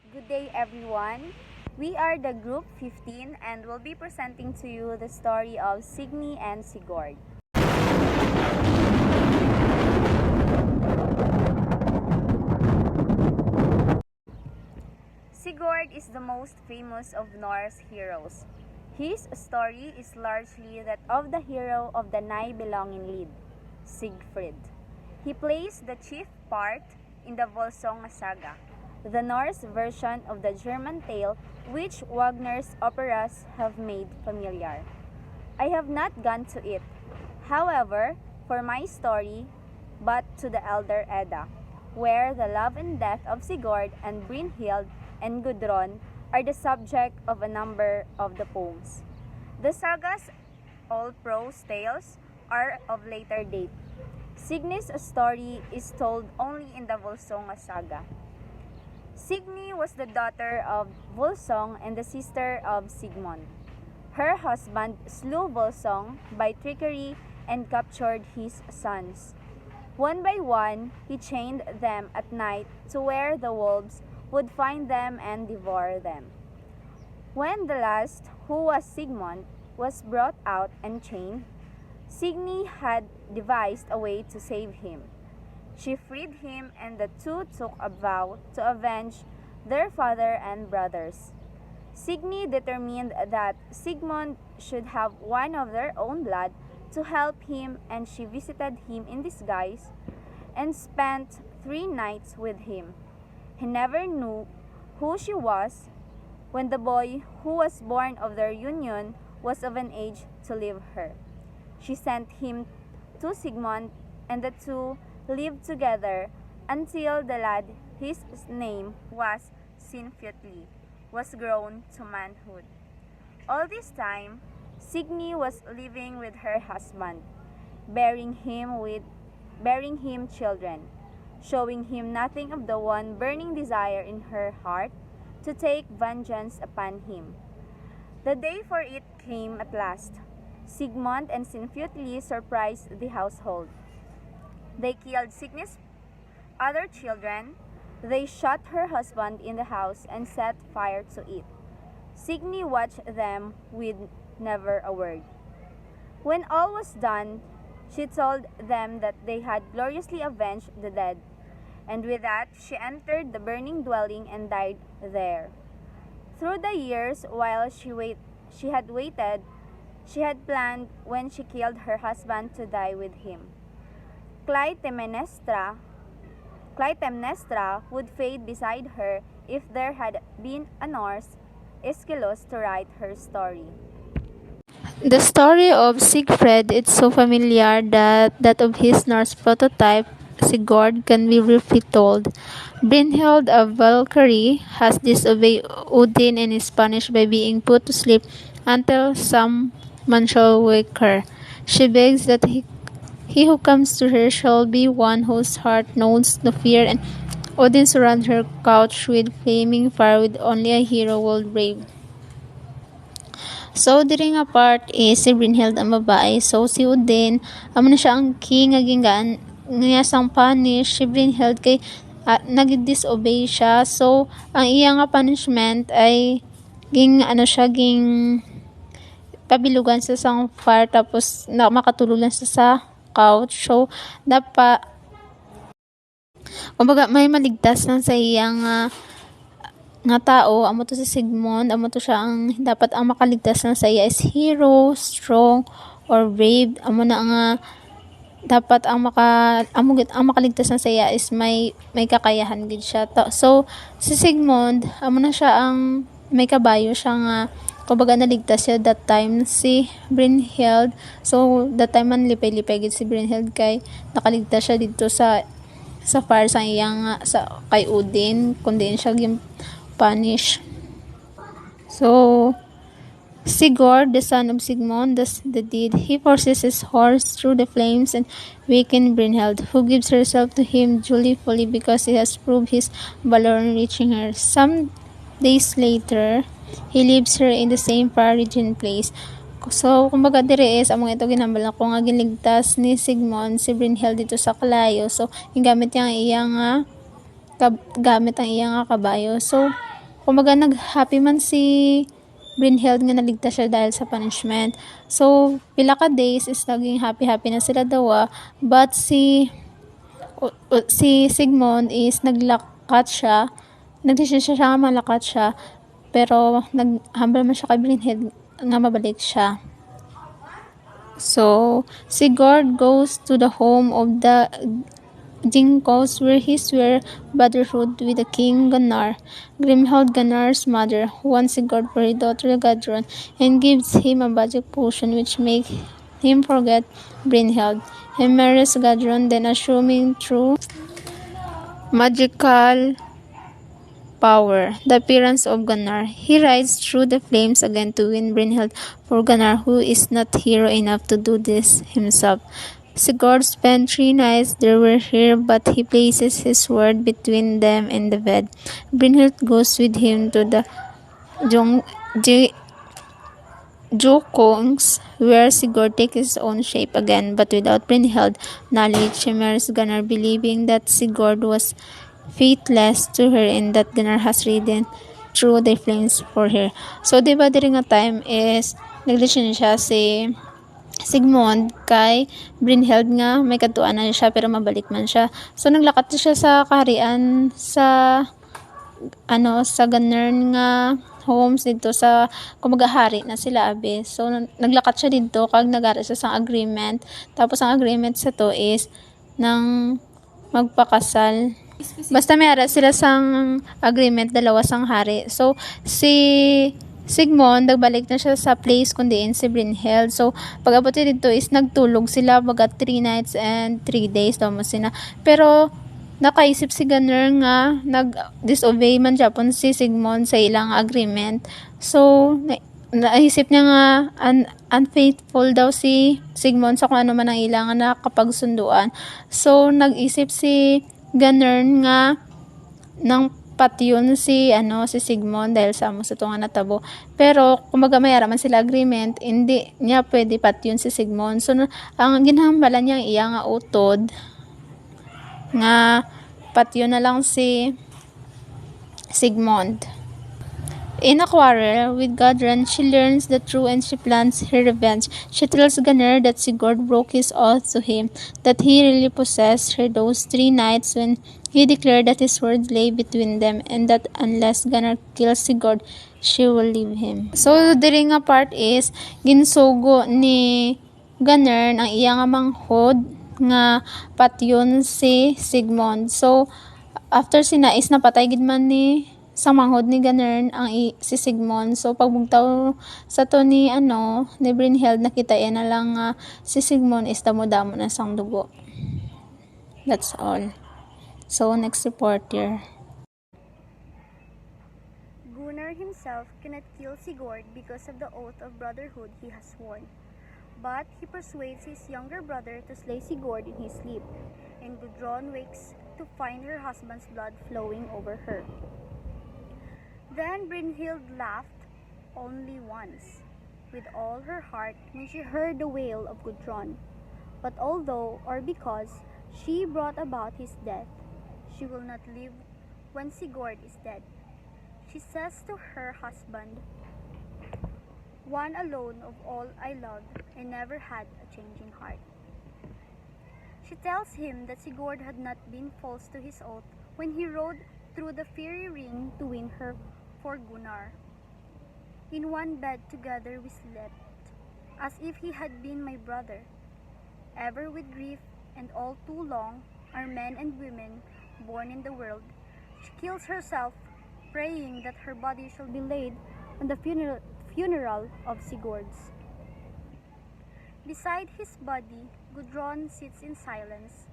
Good day, everyone. We are the group 15 and will be presenting to you the story of Signy and Sigurd. Sigurd is the most famous of Norse heroes. His story is largely that of the hero of the Nibelungen lead, Siegfried. He plays the chief part in the Volsung saga, the Norse version of the German tale which Wagner's operas have made familiar. I have not gone to it, however, for my story, but to the Elder Edda, where the love and death of Sigurd and Brynhild and Gudrun are the subject of a number of the poems. The saga's all prose tales are of later date. Signy's story is told only in the Volsunga saga. Signy was the daughter of Volsung and the sister of Sigmund. Her husband slew Volsung by trickery and captured his sons. One by one, he chained them at night to where the wolves would find them and devour them. When the last, who was Sigmund, was brought out and chained, Signy had devised a way to save him. She freed him, and the two took a vow to avenge their father and brothers. Signy determined that Sigmund should have one of their own blood to help him, and she visited him in disguise and spent 3 nights with him. He never knew who she was when the boy who was born of their union was of an age to leave her. She sent him to Sigmund, and the two lived together until the lad, his name was Sinfjotli, was grown to manhood. All this time, Signy was living with her husband, bearing him children, showing him nothing of the one burning desire in her heart to take vengeance upon him. The day for it came at last. Sigmund and Sinfjotli surprised the household. They killed Signy's other children. They shot her husband in the house and set fire to it. Signy watched them with never a word. When all was done, she told them that they had gloriously avenged the dead, and with that she entered the burning dwelling and died there. Through the years, while she had waited, she had planned when she killed her husband to die with him. Clytemnestra would fade beside her if there had been a Norse Aeschylus to write her story. The story of Siegfried is so familiar that that of his Norse prototype, Sigurd, can be briefly told. Brynhild, a Valkyrie, has disobeyed Odin and is punished by being put to sleep until someone shall wake her. She begs that he who comes to her shall be one whose heart knows no fear, and Odin surrounds her couch with flaming fire with only a hero will brave. So, diri nga part is si Brynhild ang babae. So, si Odin, amo na siya ang king, nga niya sang punish si Brynhild kay nag-disobey siya. So, ang iya nga punishment ay ging pabilugan sa sang fire tapos makatulog lang sa couch. So, kumbaga may maligtas lang sa iyang nga tao, amo to si Sigmund, amo to siya ang dapat ang makaligtas na sa iya is hero, strong, or brave. Amo na nga dapat ang makaligtas na sa iya is may kakayahan gid siya. So si Sigmund, amo na siya ang may kabayo siya nga kumbaga naligtas siya that time si Brynhild. So that time man lipay-lipay gid si Brynhild kay nakaligtas siya dito sa fire sa iyang sa kay Odin kundi siya punish. So, Sigurd, the son of Sigmund, does the deed. He forces his horse through the flames and wakens Brynhild, who gives herself to him joyfully because he has proved his valor in reaching her. Some days later, he leaves her in the same far-region place. So, kumbaga dire is, among ito ginambal ko nga ginligtas ni Sigmund si Brynhild dito sa kalayo. So, yung gamit ang iyang kabayo. So, kumbaga nag-happy man si Brynhild nga naligtas siya dahil sa punishment. So, pila ka days is naging happy-happy na sila daw. But si Sigmund is naglakat siya. Nagdesisyon siya nga malakat siya. Pero naghambal man siya kay Brynhild nga mabalik siya. So, Sigurd goes to the home of the Ginkos where he swore brotherhood with the king Gunnar. Grimhild, Gunnar's mother, wants Sigurd for his daughter Gudrun and gives him a magic potion which makes him forget Brynhild. He marries Gudrun, then assuming through magical power the appearance of Gunnar. He rides through the flames again to win Brynhild for Gunnar, who is not hero enough to do this himself. Sigurd spent 3 nights there were here, but he places his sword between them and the bed. Brynhild goes with him to the Jokongs, where Sigurd takes his own shape again, but without Brynhild knowledge. She marries Gunnar, believing that Sigurd was faithless to her and that Gunnar has ridden through the flames for her. So, diba during a time is nagdesisyon siya si Sigmund kay Brynhild nga may katuan na siya pero mabalik man siya. So, naglakat siya sa kaharian sa sa Gunnar nga homes dito sa kumagahari na sila abe. So, naglakat siya dito kag nagara siya sa agreement. Tapos, ang agreement sa to is nang magpakasal. Basta may ara sila sang agreement, dalawa sang hari. So, si Sigmund, nagbalik na siya sa place kundiin si Brynhild. So, pag-abot dito is nagtulog sila baga 3 nights and 3 days daw mo sila. Pero, nakaisip si Gunnar nga nag-disobey man Japon si Sigmund sa ilang agreement. So, naisip niya nga unfaithful daw si Sigmund sa kung ano man ang ilang nakapagsunduan. So, nag-isip si Gunnar nga nang patyon si Sigmund dahil sa amo sa tunga natabo. Pero kumaga may araman sila agreement, hindi niya pwede patyon si Sigmund. So ang ginhambalan niya iya nga utod nga patyon na lang si Sigmund. In a quarrel with Gudrun, she learns the truth and she plans her revenge. She tells Gunnar that Sigurd broke his oath to him, that he really possessed her those 3 nights when he declared that his words lay between them, and that unless Gunnar kills Sigurd, she will leave him. So, diri nga part is, ginsugo ni Gunnar ang iya nga manghod nga patyon si Sigmund. So, after sinais napatay gid man ni sa manghod ni Gunnar ang si Sigmund. So, pagbugtaw sa to ni Brynhild, nakita yan na lang si Sigmund is damo-damo na sang dugo. That's all. So, next reporter. Gunnar himself cannot kill Sigurd because of the oath of brotherhood he has sworn. But he persuades his younger brother to slay Sigurd in his sleep, and Gudrun wakes to find her husband's blood flowing over her. Then Brynhild laughed only once, with all her heart, when she heard the wail of Gudrun. But although, or because, she brought about his death, she will not live when Sigurd is dead. She says to her husband, "One alone of all I loved, I never had a changing heart." She tells him that Sigurd had not been false to his oath when he rode through the fiery ring to win her for Gunnar. In one bed together we slept, as if he had been my brother. Ever with grief and all too long are men and women born in the world. She kills herself, praying that her body shall be laid on the funeral of Sigurd's. Beside his body, Gudrun sits in silence.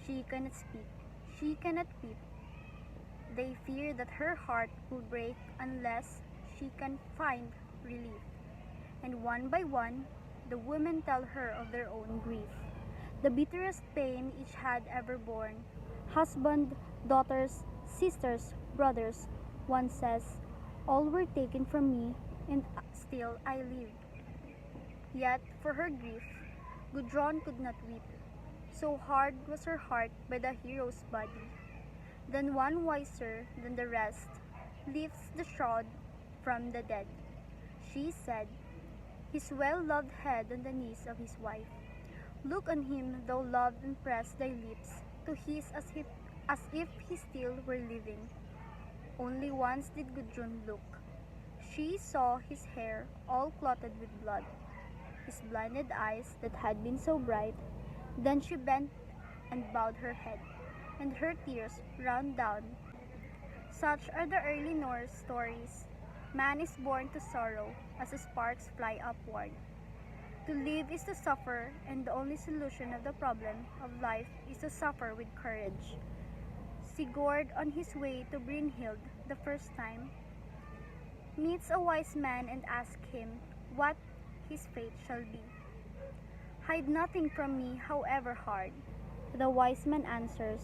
She cannot speak, she cannot weep. They fear that her heart will break unless she can find relief. And one by one, the women tell her of their own grief, the bitterest pain each had ever borne. Husband, daughters, sisters, brothers, one says, "All were taken from me, and still I live." Yet, for her grief, Gudrun could not weep. So hard was her heart by the hero's body. Then one wiser than the rest lifts the shroud from the dead. She said, his well-loved head on the knees of his wife. Look on him, thou loved, and press thy lips to his as if he still were living. Only once did Gudrun look. She saw his hair all clotted with blood, his blinded eyes that had been so bright. Then she bent and bowed her head, and her tears ran down. Such are the early Norse stories. Man is born to sorrow as the sparks fly upward. To live is to suffer, and the only solution of the problem of life is to suffer with courage. Sigurd, on his way to Brynhild the first time, meets a wise man and asks him what his fate shall be. Hide nothing from me, however hard. The wise man answers,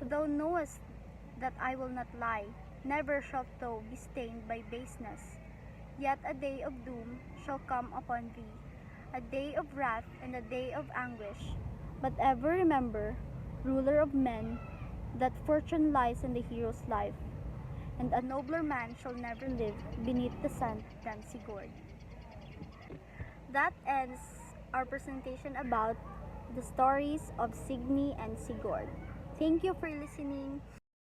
thou knowest that I will not lie, never shalt thou be stained by baseness. Yet a day of doom shall come upon thee, a day of wrath and a day of anguish. But ever remember, ruler of men, that fortune lies in the hero's life, and a nobler man shall never live beneath the sun than Sigurd. That ends our presentation about the stories of Signy and Sigurd. Thank you for listening.